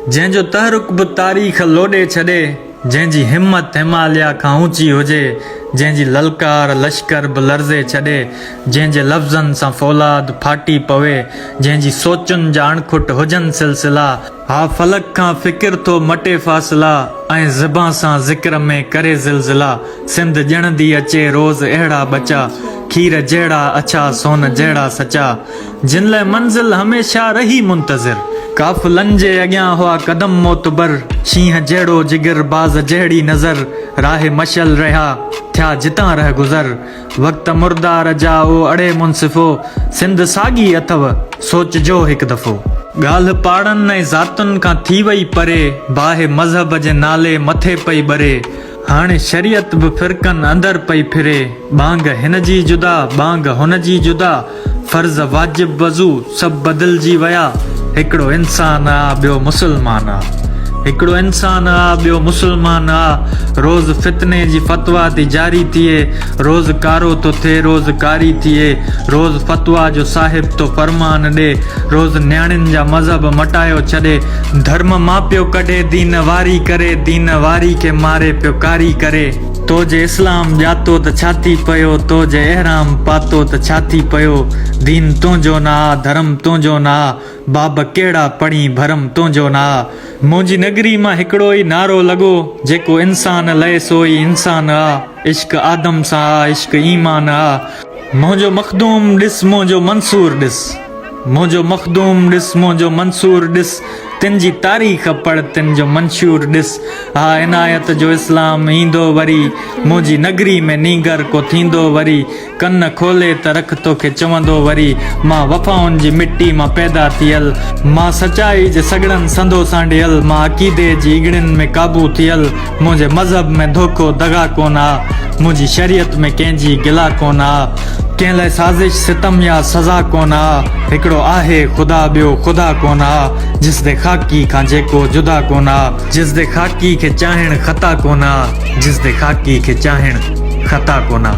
जंहिंजो तहरुक बि तारीख़ लोॾे छॾे, जंहिंजी हिम्मत हिमालया खां ऊंची हुजे, जंहिंजी ललकार लश्कर बि लर्ज़े छॾे, जंहिंजे लफ़्ज़नि सां फ़ौलाद फाटी पवे, जंहिंजी सोचुनि जा अणखुट हुजनि सिलसिला, हा फलक खां फ़िक्र थो मटे फ़ासिला, ऐं ज़िबां सां ज़िक्र में करे ज़िलज़िला। सिंध ॼणंदी अचे रोज़ अहिड़ा बचा, खीर जहिड़ा अछा सोन जहिड़ा सचा, जिन लाइ मंज़िल हमेशा रही मुंतज़िर। काफ़िलनि जे अॻियां हुआ कदम मोतबर, शींहं जहिड़ो जिगर बाज़ जहिड़ी नज़र, राह मशल रहिया थिया जितां रह गुज़र। वक़्त मुर्दार जा ओ अड़े मुनसिफ़ो, सिंध साॻी अथव सोचजो हिकु दफ़ो। ॻाल्हि पाड़नि ऐं ज़ातुनि खां थी वई परे, बाहि मज़हब जे नाले मथे पई ॿरे। हाणे शरीयत बि फ़िरकनि अंदरि पई फिरे, बांग हिन जी जुदा बांग हुन जी जुदा, फ़र्ज़ वाजिब वज़ू सभु बदिलजी विया। हिकिड़ो इंसान आ ॿियो मुस्लमान आ, हिकिड़ो इंसान आ ॿियो मुस्लमान आ। रोज़ फितने जी फतवा थी जारी थिए, रोज़ कारो तो थिए रोज़ कारी थिए, रोज़ फतवा जो साहिब तो फरमान ॾे, रोज़ न्याणियुनि जा मज़हब मटायो छॾे। धर्म मां पियो कढे दीन वारी करे, दीन वारी खे मारे पियो कारी करे। तो जे इस्लाम ॼातो त छा थी पियो, तो जे एहराम पातो त छा थी पियो। दीन तुंहिंजो ना धर्म तुंहिंजो ना, बाब कहिड़ा पढ़ी भरम तुंहिंजो ना। मुंहिंजी नगरी मां हिकिड़ो ई नारो लॻो, जेको इंसान लहे सो ई इंसान आ। इश्क आदम सां आ इश्क ईमान आ। मुंहिंजो मखदूम ॾिस मुंहिंजो मंसूर ॾिस, मुंहिंजो मखदूम ॾिस मुंहिंजो मंसूर ॾिस, तिन जी तारीख़ पढ़ तिन जो मंशूर ॾिस। हा इनायत जो इस्लाम ईंदो वरी, मुंहिंजी नगरी में नीगर को थींदो वरी। कन खोले त रख तोखे चवंदो वरी, मां वफ़ाउनि जी मिट्टी मां पैदा थियल, मां सचाई जे सगड़नि संदो सांडियल, मां अक़ीदे जी इगड़ियुनि में क़ाबू थियल। मुंहिंजे मज़हब में धोखो दगा कोन आ, मुंहिंजी शरीयत में कंहिंजी गिला कोन आ, कंहिं लाइ साज़िश सितम या सज़ा कोन आ। हिकिड़ो आहे ख़ुदा ॿियो ख़ुदा कोन आ, जिस दे ख़ाकी खां जेको जुदा कोन आ, जिस दे ख़ाकी खे चाहिण ख़ता कोन आ, जिस दे ख़ाकी खे चाहिण ख़ता कोन आ।